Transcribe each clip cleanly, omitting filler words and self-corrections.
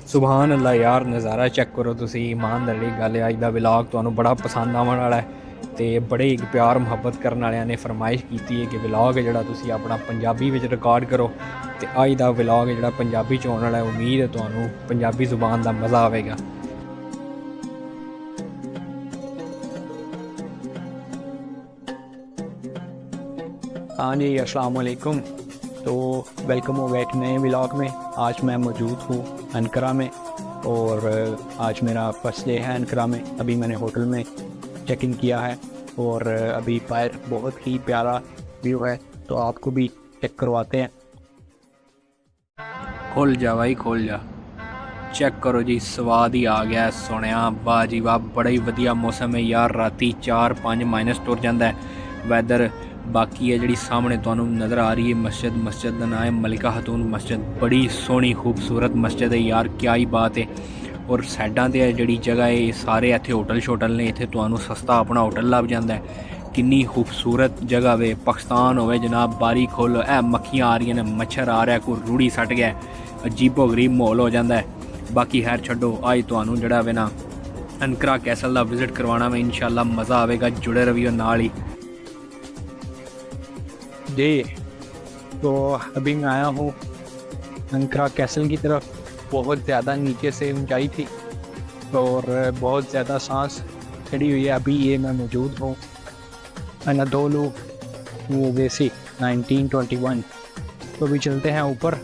सुभान अल्लाह यार, नज़ारा चेक करो तुसी। ईमानदारी दी गल है, अज दा व्लॉग तुहानूं बड़ा पसंद आवन वाला है ते बड़े ही प्यार मुहब्बत करन वालियां ने फरमाइश कीती है कि व्लॉग जेहड़ा तुसी अपना पंजाबी विच रिकॉर्ड करो। ते अज दा व्लॉग जेहड़ा पंजाबी च होने वाला है, उम्मीद है तुहानूं पंजाबी ज़ुबान दा मज़ा आवेगा। हाँ जी, अस्सलाम वालेकुम। तो वेलकम हो गया एक नए व्लॉग में। आज मैं मौजूद हूँ अनकरा में और आज मेरा फर्स्ट डे है अनकरा में। अभी मैंने होटल में चेक इन किया है और अभी बाहर बहुत ही प्यारा व्यू है, तो आपको भी चेक करवाते हैं। खोल जा भाई, खोल जा। चेक करो जी, स्वाद ही आ गया। सुनिया वाह जी वाह, बड़ा ही वधिया मौसम है यार। राती 4-5 माइनस टुर जाता है वैदर। बाकी है जी सामने तुहानूं नज़र आ रही है मस्जिद का नाम है मलिका खतून मस्जिद। बड़ी सोहनी खूबसूरत मस्जिद है यार, क्या ही बात है। और साइडां ते जी जगह है, सारे इत्थे होटल शोटल ने। इत्थे तुहानूं सस्ता अपना होटल लभ जाता है। किन्नी खूबसूरत जगह वे। पाकिस्तान होवे जनाब, बारी खोलो, मक्खियां आ रही ने, मच्छर आ रहा है, कोई रूड़ी सट गया, अजीबो गरीब माहौल हो जाता है। बाकी खैर छड्डो, अज तुहानूं जिहड़ा वे ना अनकरा कैसल का विजिट करवाना में इंशाअल्लाह मज़ा आएगा। जुड़े रहियो नाल ही जी। तो अभी मैं आया हूँ अनकरा कैसल की तरफ। बहुत ज़्यादा नीचे से ऊंचाई थी और बहुत ज़्यादा सांस चढ़ी हुई है। अभी ये मैं मौजूद हूँ अनादोलू वेसी 1921। तो अभी चलते हैं ऊपर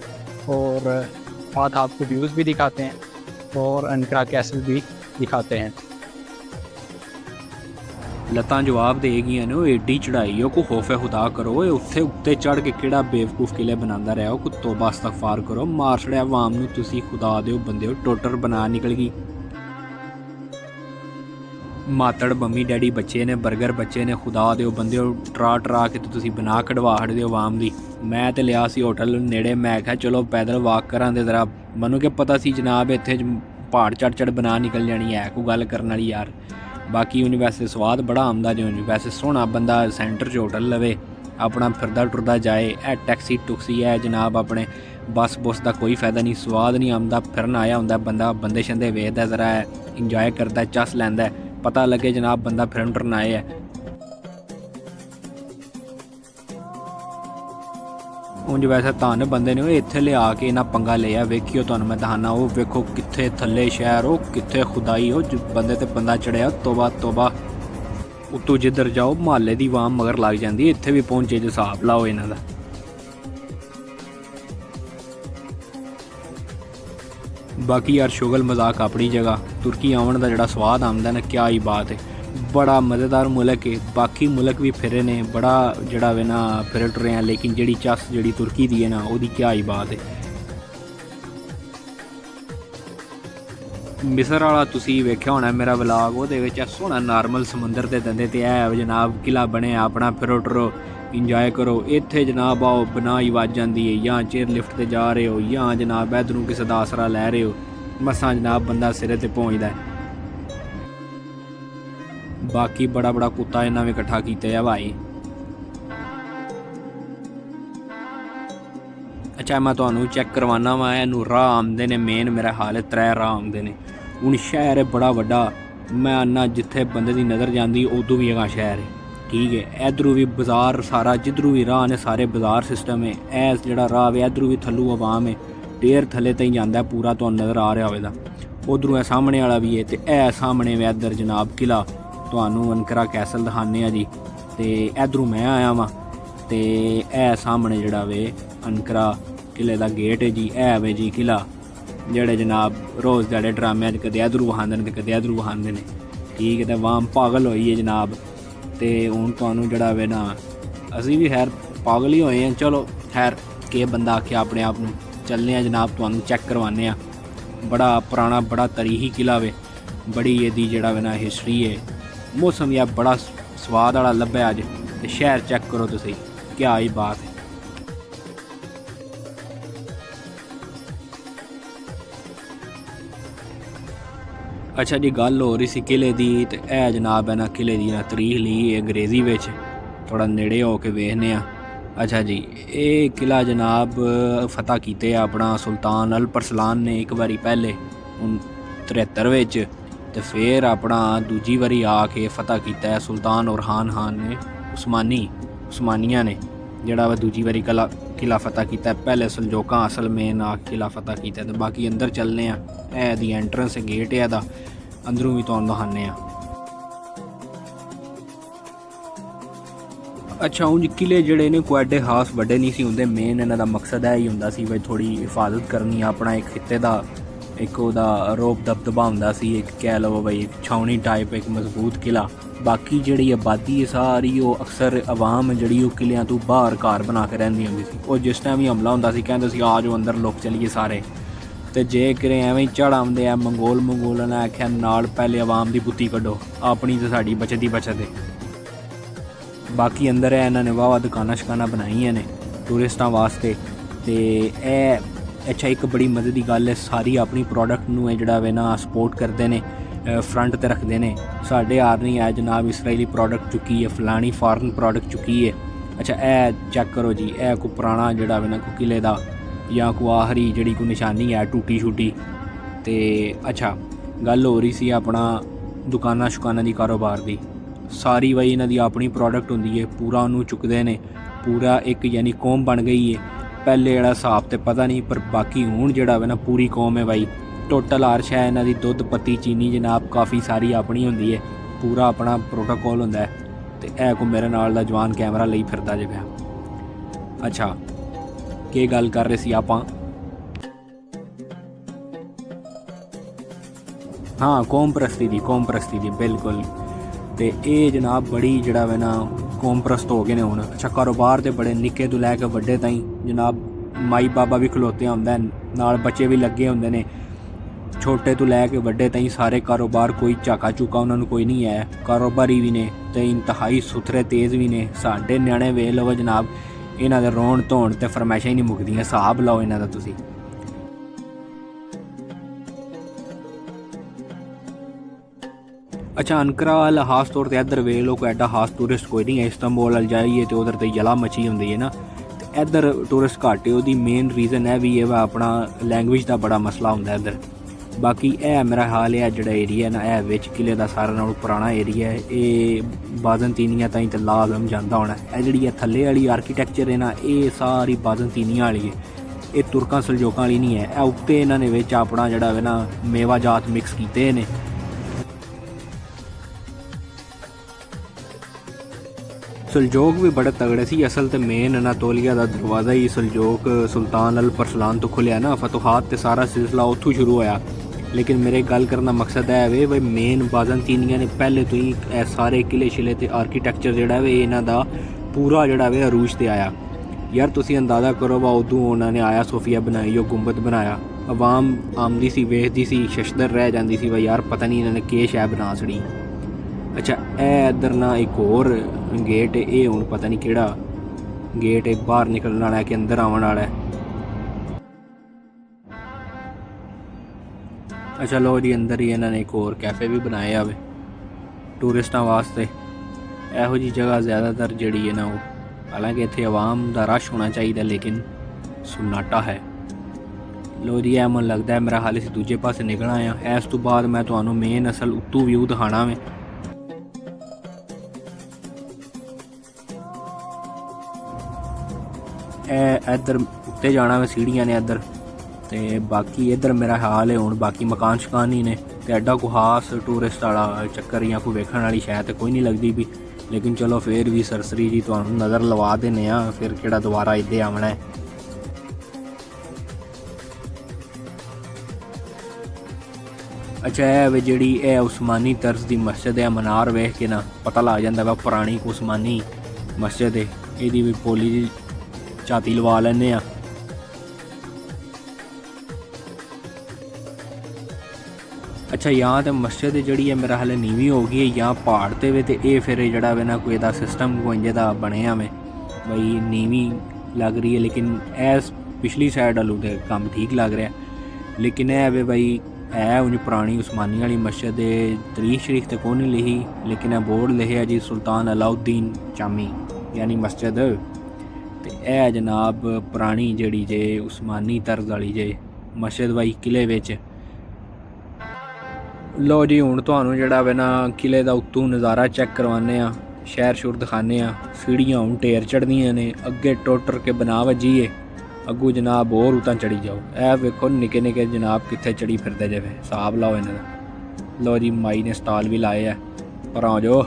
और साथ आपको व्यूज़ भी दिखाते हैं और अनकरा कैसल भी दिखाते हैं। लत्तां जवाब दे गई ने, एड्डी चढ़ाई हो, को खौफ खुदा करो। उत्थे उत्ते चढ़ के केड़ा बेवकूफ़ किले बनांदा रहा हो, को तौबा इस्तगफार करो। मार छड़िया अवाम नूं तुसी, खुदा दे बंदे हो। टोटर बना निकल गई। मातड़ मम्मी डैडी बच्चे ने, बर्गर बच्चे ने, खुदा दे बंदे हो। ट्रा ट्रा के तुसी बना कढ़वा छड़दे हो अवाम दी। मैं तो लिया सी होटल नेड़े, मैं क्या चलो पैदल वाक करा दे जरा। मैनूं क्या पता सी जनाब इत्थे पहाड़ चढ़ चढ़ बना निकल जानी है, कोई गल करन वाली यार। बाकी उन्हें वैसे स्वाद बड़ा आंदा जो वैसे सोहना बंदा सेंटर च होटल लवे, अपना फिरदा टुरदा जाए। टैक्सी टुक्सी है जनाब, अपने बस बुस का कोई फायदा नहीं, स्वाद नहीं आंदा। फिरन आया होंदा बंदा, बंदे शंदे वेखदा जरा इंजॉय करता, चस लैंदा, पता लगे जनाब बंदा फिरन टुरन आए है। उंज वैसे धन बंदे ने इत्थे लिया के इन्ना पंगा लिया। वेखियो तुहानूं मैं दहाना, वो वेखो कित्थे थल्ले शहर, वो कित्थे खुदाई, हो बंदे ते बंदा चढ़िया। तोबा तोबा। उत्तों जिधर जाओ मुहल्ले दी वाम मगर लग जाती है। इत्थे भी पहुंचे जो हिसाब लाओ इन्हां दा। बाकी यार शुगल मजाक अपनी जगह, तुर्की आवन का जिहड़ा स्वाद आंदा ना, क्या ही बात है। बड़ा मज़ेदार मुल्क है। बाकी मुल्क भी फिरे ने, बड़ा जड़ा वे ना फिर टुरे हैं, लेकिन जी चस जी तुर्की दी है ना, वो क्या ही बात है। मिसर वाला तुसी वेख्या होना मेरा व्लॉग, वो सोहना नॉर्मल समुंदर के दंदे ते है जनाब किला बने, अपना फिरो टुरो इंजॉय करो। इत्थे जनाब आओ बना ही वज जाती है, या चेयर लिफ्ट ते जा रहे हो, या जनाब इधरों किसी का आसरा लै रहे हो, मसा जनाब बंदा सिरे ते पहुँचता है। बाकी बड़ा बड़ा कुत्ता इन्हें भी इकट्ठा किया है भाई। अच्छा मैं तुहानूं चेक करवाना वा, इनू राह आंदे ने मेन मेरा हाल है 3 राह आंदे ने। हूँ शहर है बड़ा वड्डा, मैं आना जिथे बंदे की नज़र जाती उदों भी अगा शहर है, ठीक है। इधरों भी बाजार सारा, जिधरों भी राह ने सारे बाजार सिस्टम है। ऐ जिहड़ा राह है इधरों भी थल्लू आवाम है, ढेर थले तई जाता है पूरा, तुहानूं नज़र आ रहा होगा। उधरों है सामने वाला भी है, तो ऐ सामने वे इधर जनाब किला तुहानूं अनकरा कैसल दिखाने जी। तो इधरों मैं आया वां, तो ऐ सामने जिहड़ा वे अनकरा किले का गेट है जी। है वे जी किला, जेड़े जनाब रोज़ दिहाड़े ड्रामे कदे इधरों वहांदे ने, कदे इधरों वहांदे ने, ठीक है। तो वाम पागल होई है जनाब। तो हूँ तुहानूं जिहड़ा वे ना, असीं भी खैर पागल ही होए हैं। चलो खैर के बंदा आखे अपने आप नूं, चलने जनाब तुहानूं चेक करवाने। बड़ा पुराना बड़ा तारीखी किला वे, बड़ी इहदी जिहड़ा वे ना हिस्टरी है। मौसम यार बड़ा स्वाद वाला लब्भा अज, ते शहर चेक करो तुसीं, क्या ही बात है। अच्छा जी, गल हो रही सी किले की, तो यह जनाब है ना किले की ना तरीख ली अंग्रेजी में, थोड़ा नेड़े हो के वेखने। अच्छा जी, ये किला जनाब फतह कीते अपना सुल्तान अल परसलान ने एक बारी पहले 73 विच, ते फिर अपना दूजी बारी आके फतह कीता है सुल्तान उरहान खान ने उस्मानिया ने, जेड़ा वा दूजी बारी किला फतह कीता है। पहले सलजोका असल मेन किला फतह कीता। तो बाकी अंदर चलने आ, दी एंट्रेंस गेट है, अंदरों भी तुहानूं दखाने आ। अच्छा, ਉਂਝ किले ਜਿਹੜੇ ਨੇ ਕੋਈ ਐਡੇ ਖਾਸ ਵੱਡੇ ਨਹੀਂ ਸੀ ਹੁੰਦੇ। ਮੇਨ ਇਹਨਾਂ ਦਾ ਮਕਸਦ ਇਹ ਹੀ ਹੁੰਦਾ ਸੀ ਬਈ ਥੋੜੀ ਹਿਫਾਜ਼ਤ ਕਰਨੀ, ਆਪਣਾ ਇੱਕ ਖਿੱਤੇ ਦਾ ਇੱਕ ਉਹਦਾ ਰੋਬ ਦਬਦਬਾ ਹੁੰਦਾ ਸੀ, ਇੱਕ ਕਹਿ ਲਓ ਬਈ ਇੱਕ ਛਾਉਣੀ ਟਾਈਪ, ਇੱਕ ਮਜ਼ਬੂਤ ਕਿਲਾ। ਬਾਕੀ ਜਿਹੜੀ ਆਬਾਦੀ ਹੈ ਸਾਰੀ ਉਹ ਅਕਸਰ ਆਵਾਮ ਜਿਹੜੀ ਉਹ ਕਿਲਿਆਂ ਤੋਂ ਬਾਹਰ ਘਰ ਬਣਾ ਕੇ ਰਹਿੰਦੀ ਹੁੰਦੀ ਸੀ। ਉਹ ਜਿਸ ਟਾਈਮ ਵੀ ਹਮਲਾ ਹੁੰਦਾ ਸੀ ਕਹਿੰਦੇ ਸੀ ਆ ਜਾਓ ਅੰਦਰ ਲੋਕ ਚਲੀਏ ਸਾਰੇ। ਤੇ ਜੇ ਕਿਰੇ ਐਵੇਂ ਹੀ ਚੜ੍ਹ ਆਉਂਦੇ ਆ ਮੰਗੋਲਾਂ ਨੇ ਆਖਿਆ ਨਾਲ ਪਹਿਲੇ ਆਵਾਮ ਦੀ ਬੁੱਤੀ ਕੱਢੋ, ਆਪਣੀ ਤੇ ਸਾਡੀ ਬਚਤ ਹੈ। बाकी अंदर है इन्होंने वाह दुकाना शकाना बनाई ने टूरिस्टां वास्ते। तो अच्छा, एक बड़ी मज़े की गल है, सारी अपनी प्रोडक्ट नूं जिहड़ा वे ना सपोर्ट करते हैं, फ्रंट ते रखते हैं। साढ़े आर नहीं है जनाब इसराइली प्रोडक्ट चुकी है, फलानी फॉरन प्रोडक्ट चुकी है। अच्छा, ए चेक करो जी, ए कोई पुराना जिहड़ा वे ना कोई किले दा या कोई आखरी जिहड़ी कोई निशानी है टूटी शूटी। तो अच्छा, गल हो रही सी अपना दुकाना शुकाना की कारोबार की। सारी बई इन्हां दी अपनी प्रोडक्ट होंदी है, पूरा उन्होंने चुकते हैं, पूरा एक यानी कौम बन गई है। पहले जेह्ड़ा हिसाब तो पता नहीं, पर बाकी हुण जेह्ड़ा वे ना पूरी कौम है बई। टोटल हर शै इन्हां दी दुद्ध पत्ती चीनी जनाब काफ़ी सारी अपनी होंदी है, पूरा अपना प्रोटोकॉल होंदा है। तो ऐ को मेरे नाल दा जवान कैमरा लई फिरदा जे पिया। अच्छा, के गल कर रहे सी आपां? हाँ, कौम परस्ती दी बिल्कुल। तो ये जनाब बड़ी जड़ा वे ना कौम परस्त हो गए ने हुण। अच्छा, कारोबार तो बड़े निक्के तो लैके बड़े ताईं जनाब, माई बाबा भी खलोते होंदे नाल, बच्चे भी लगे होंदे ने, छोटे तो लैके बड़े ताईं सारे कारोबार। कोई झाका चूका उन्होंने कोई नहीं है, कारोबारी भी ने ते इंतहाई सुथरे तेज़ भी ने। साडे न्याणे वेख लवो जनाब, इन्हां दे रोण धोण ते फरमाइशां ही नहीं मुकदियां, हिसाब लाओ इन्हां दा तुसीं। अच्छा, अनकरा वाल खास तौर पर इधर वे लोग एडा खास टूरिस्ट कोई नहीं है। इस्तांबुल वाल जाइए तो उधर तो जला मची होंगी है ना, तो इधर टूरिस्ट घट्ट है। उसदी मेन रीज़न है भी है अपना लैंग्वेज का बड़ा मसला होंदा इधर। बाकी है मेरा हाल है जो एरिया ना, है विच किले का सारा नालों पुराना एरिया है। ये बाज़नतीनिया ताईं तो लाजम जाता होना है। जी थल्ले वाली आर्कीटैक्चर है ना, ये सारी बाज़नतीनिया वाली है, ये तुर्कां सलजोकां वाली नहीं है। उत्ते इन्होंने विच अपना जड़ा वे ना मेवा जात मिक्स किए ने। सलजोक भी बड़े तगड़े सी। असल तो मेन अनातोलिया का दरवाज़ा ही सलजोक सुल्तान अल परसलान तो खुलिया ना, फतुहात ते सारा सिलसिला उत्थों शुरू होया। लेकिन मेरे गल करना मकसद है वे भाई मेन बाज़नतीनिया ने पहले तो ही सारे किले शिले ते आर्कीटैक्चर जोड़ा वे इन्हां दा पूरा जोड़ा वे अरूज ते आया। यार तुसीं अंदाज़ा करो वा उदों उन्होंने आया सोफिया बनाई, वो गुंबद बनाया, आवाम आमदी सी वेखदी सी, शशदर रह जाती सी भाई यार पता नहीं इन्होंने के शै बना छड़ी। अच्छा, ए इधर ना एक और गेट है, ये हूँ पता नहीं केड़ा गेट है, बाहर निकलने वाला है कि अंदर आने वाला है। अच्छा लो जी, अंदर ही इन्होंने एक और कैफे भी बनाया हुए टूरिस्टां वास्ते। यहो जी जगह ज़्यादातर जड़ी है ना वो, हालांकि इत्थे आवाम का रश होना चाहिए लेकिन सन्नाटा है। लो जी, ऐ मन लगता है मेरा हाल इस दूजे पासे निकलना है। इस तो बाद मैं तुहानूं मेन असल उत्तू व्यू दिखाना में। इधर उत्ते जाना में सीढ़ियाँ ने इधर, तो बाकी इधर मेरा हाल है हूँ बाकी मकान शकान ही ने। तो एडा को खास टूरिस्ट वाला चक्कर या कोई वेखण वाली शायद कोई नहीं लगती भी, लेकिन चलो फिर भी सरसरी जी तुहानूं नज़र लवा देने आ, फिर केड़ा दोबारा इधे आना है। अच्छा, है जी है उस्मानी तर्ज की मस्जिद है, मनार वेख के ना पता लग जाता वा पुरानी उस्मानी मस्जिद है। यदी भी पोली जी झाती लवा लैने आ। अच्छा, यहाँ तो मस्जिद जी है मेरा हाले नीवी हो गई है, यहाँ पहाड़ ते वे ते ये फिर जड़ा वे ना कोई सिस्टम कोई इंजे बने में बई नीवी लग रही है। लेकिन ऐस पिछली साइड आलू तो काम ठीक लग रहा है। लेकिन है वे बई है उन्हें पुरानी उस्मानी वाली मस्जिद तरीक शरीफ तो कौन नहीं लिखी, लेकिन बोर्ड लिखे जी सुल्तान अलाउद्दीन जामी यानी मस्जिद। ਤੇ ਇਹ ਜਨਾਬ ਪੁਰਾਣੀ ਜਿਹੜੀ ਜੇ ਉਸਮਾਨੀ ਤਰਜ਼ ਵਾਲੀ ਜੇ ਮਸਜਿਦ ਬਾਈ ਕਿਲੇ ਵਿੱਚ। ਲੋ ਜੀ ਹੁਣ ਤੁਹਾਨੂੰ ਜਿਹੜਾ ਵੇ ਨਾ ਕਿਲੇ ਦਾ ਉੱਤੋਂ ਨਜ਼ਾਰਾ ਚੈੱਕ ਕਰਵਾਉਂਦੇ ਆ, ਸ਼ਹਿਰ ਸ਼ੁਰ ਦਿਖਾਉਂਦੇ ਆ। ਸੀੜੀਆਂ ਹੁਣ ਢੇਰ ਚੜ੍ਹਦੀਆਂ ਨੇ, ਅੱਗੇ ਟੁੱਟ ਕੇ ਬਣਾ ਵੱਜੀ ਏ, ਅੱਗੂ ਜਨਾਬ ਹੋਰ ਉਤਾਂ ਚੜੀ ਜਾਓ। ਇਹ ਵੇਖੋ ਨਿੱਕੇ ਨਿੱਕੇ ਜਨਾਬ ਕਿੱਥੇ ਚੜੀ ਫਿਰਦੇ ਜੇ, ਹਿਸਾਬ ਲਾਓ ਇਹਨਾਂ ਦਾ। ਲੋ ਜੀ ਮਾਈ ਨੇ ਸਟਾਲ ਵੀ ਲਾਏ ਆ, ਪਰ ਆ ਜਾਓ।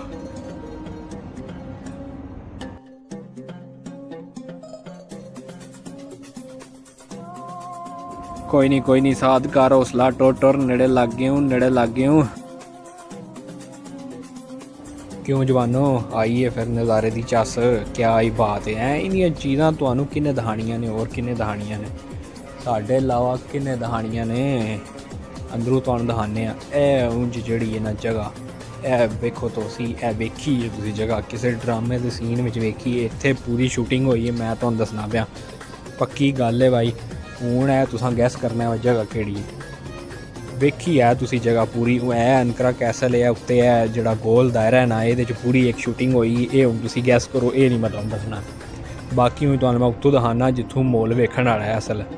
कोई नहीं साथ कर हौसला, टोर नेड़े लग गए हूँ, नेड़े लग गए हूँ। क्यों जवानो आइए फिर नज़ारे दी चस, क्या ही बात है। इन्नियां चीज़ां तुहानू किन्ने दहानियां ने, और किन्ने दहानियां ने, साडे अलावा किन्ने दहानियां ने, अंदरों तुहानू दहाने आ। ए उंज जिहड़ी है ना जगह, ए वेखो तुसी, ए वेखी है तुसी जगह, किसी ड्रामे के सीन में वेखी है। इत्थे पूरी शूटिंग हुई है, मैं तुहानू दसना पिया, पक्की गल है भाई। हूँ है तुसां गैस करना है जगह केड़ी है। वेखी है तुसी जगह पूरी, है अनकरा कैसल है, उत्ते है जिहड़ा गोल दायरा है ना, ये पूरी एक शूटिंग हुई। ये हूँ तुसी गैस करो, ये नहीं मैं तुहानू दसना। बाकी हूँ तुहानू मैं उत्तों दिखाना जित्थों मोल वेखण वाला है असल।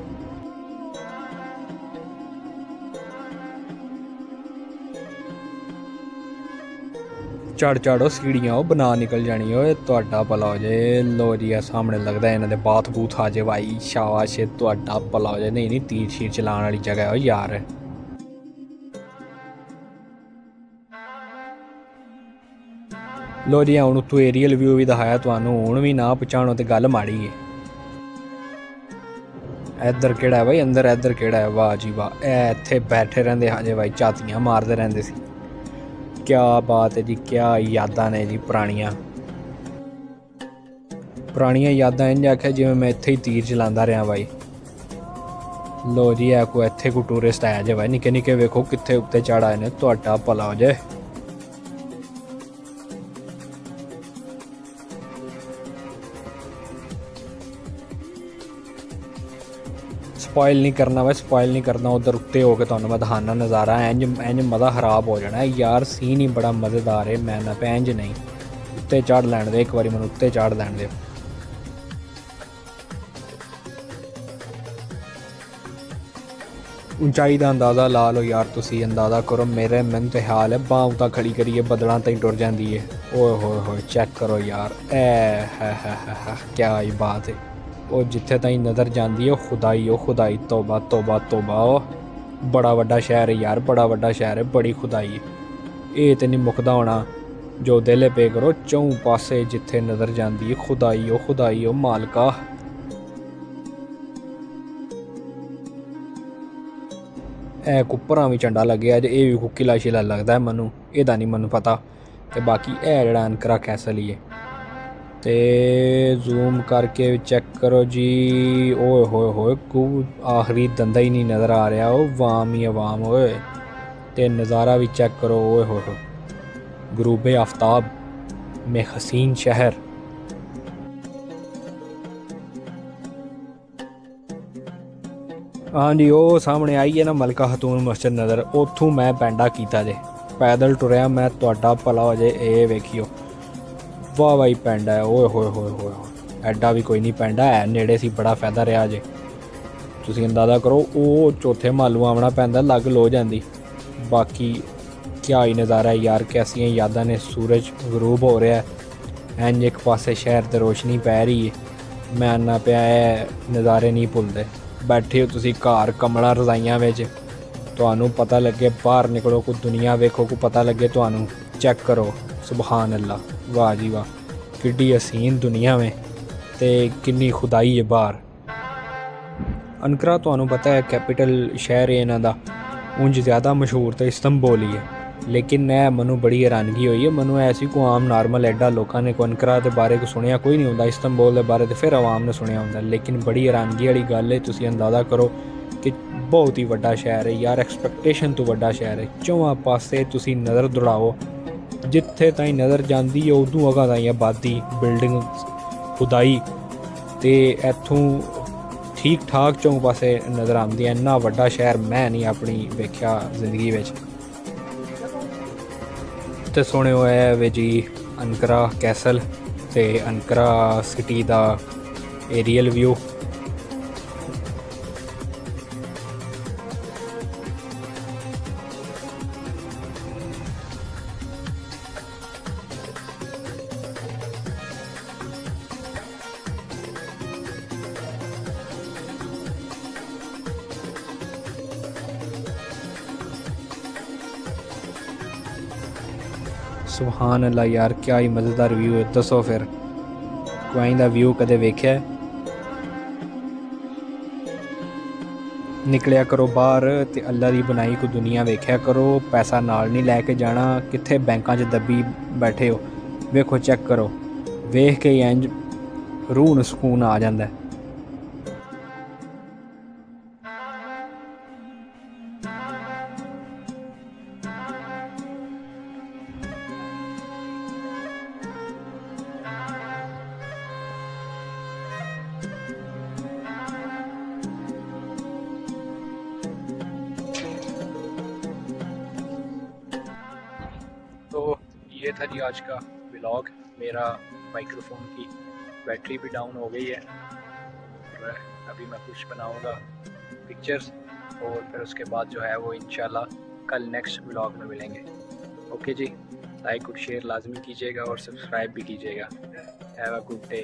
चढ़ सीढ़ियाँ वो बना निकल जानी हो, तुहाडा भला हो जाए। लो जी सामने लगता है इन्होंने बाथ बूथ आ जाए भाई, शाबाश तुहाडा भला हो जाए। नहीं तीर शीर चलाने वाली जगह हो यार। लो जी हूँ उत्तों एरियल व्यू भी दिखाया तुहानू, हूँ भी ना पहुँचाणो तो गल माड़ी है। इधर केड़ा है भाई अंदर, इधर केड़ा है, वाह जी वाह। इत्थे बैठे रहंदे हजे भाई, झातियां मारते रहंदे सी। क्या बात है जी, क्या यादां ने जी पुरानियां यादां। इंज आख्या जिवें मैं इत्थे ही तीर चलांदा रहा भाई। लो जी है कोई इत्थे कोई टूरिस्ट आया जे भाई, निक्के निक्के वेखो कित्थे उत्ते चढ़ आए ने, तुहाडा भला हो जाए। स्पॉइल नहीं करना भाई, स्पॉइल नहीं करना। उधर उत्ते हो के तुहानू मैं दिखाना नज़ारा, इंज मज़ा खराब हो जाना है यार। सीन ही बड़ा मज़ेदार है, मैं ना पे इंज नहीं, उत्ते चढ़ लैन दे एक बारी, मैं उत्ते चढ़ लैन दे। ऊंचाई का अंदाज़ा ला लो यार तुसी, अंदाज़ा करो। मैनू तो हाल है बांह उतां खड़ी करिए बदलों ताईं टुर जाती है। ओए होए चेक करो यार, है क्या ही बात है। और जिथे ताईं नज़र जाती है खुदाई, खुदाई, तोबा तोबा तोबा। बड़ा वड्डा शहर है यार, बड़ा वड्डा शहर है, बड़ी खुदाई है। ये तो नहीं मुकदा होना, जो दिल पे करो चौं पासे जिथे नज़र जाती है खुदाई, खुदाई मालका। ए कुप्परा भी झंडा लगे अज, ये भी कुकिला शिला लगता है मैनू, एदा नहीं मैनू पता। तो बाकी है जड़ा अनकरा कैसल ही है। तो जूम करके चेक करो जी। ओए होए को आखिरी दंदा ही नहीं नज़र आ रहा, वो वाम ही अवाम होए। तो नज़ारा भी चेक करो, ओए होए गुरूबे आफ्ताब में हसीन शहर। हाँ जी वो सामने आई है ना मलका खतून मस्जिद नज़र, उतों मैं पैंडा किया जे, पैदल टुरया मैं, तुहाडा भला हो जाए। ये वेखियो वाह भाई पैंडा है, ओए होए होए होए एडा भी कोई नहीं पैंडा है, नेड़े सी बड़ा फायदा रहा जे। तुसीं अंदाज़ा करो वो चौथे मालू आमना पैंदा, लग लो जाती। बाकी क्या ही नज़ारा है यार, कैसियां यादां ने। सूरज गरूब हो रहा है, इंज एक पासे शहर ते रोशनी पै रही है। मैं आना पिया नज़ारे नहीं भुलते। बैठे हो तुसी घर कमला रजाइयां विच, तुहानू पता लगे बाहर निकलो को दुनिया वेखो को पता लगे तुहानू। चेक करो सुबहान अल्लाह, वाह जी वाह, किड्डी हसीन दुनिया में ते किन्नी खुदाई है बाहर। अनकरा तुहानू पता है कैपिटल शहर है इन्हां दा, उंज ज़्यादा मशहूर तो इस्तंबुल ही है। लेकिन मैनू बड़ी हैरानगी हुई है, मैनू ऐसी को आम नॉर्मल एडा लोगों ने को अनकरा के बारे को सुनिया कोई नहीं होंदा, इस्तंबुल के बारे तो फिर आवाम ने सुनिया होंदा। लेकिन बड़ी हैरानगी वाली गल है, तुसीं अंदाज़ा करो कि बहुत ही वड्डा शहर है यार, एक्सपैक्टेशन तो वड्डा शहर है। चौहां पासे तुसीं नज़र दौड़ाओ, जिथे ताईं नज़र जाती है उदों अगां ताईं आबादी, बिल्डिंग, खुदाई। तो इत्थों ठीक ठाक चौं पासे नज़र आती है। इन्ना वड्डा शहर मैं नहीं अपनी वेख्या जिंदगी विच। तो सुने है वे जी अनकरा कैसल, तो अनकरा सिटी का एरियल व्यू। सुभान अल्लाह यार, क्या ही मज़ेदार व्यू है। दसो फिर कोई दा व्यू कदे वेख्या है? निकलिया करो बाहर ते अल्लाह दी बनाई को दुनिया वेख्या करो। पैसा नाल नहीं लैके जाना, कित्थे बैंकां 'च दब्बी बैठे हो। वेखो चेक करो, वेख के ही इंज रूह नूं सुकून आ जांदा है। तो ये था जी आज का व्लॉग। मेरा माइक्रोफोन की बैटरी भी डाउन हो गई है और अभी मैं कुछ बनाऊंगा पिक्चर्स, और फिर उसके बाद जो है वो इंशाल्लाह कल नेक्स्ट व्लॉग में मिलेंगे। ओके जी, लाइक और शेयर लाजमी कीजिएगा और सब्सक्राइब भी कीजिएगा। Have a good day.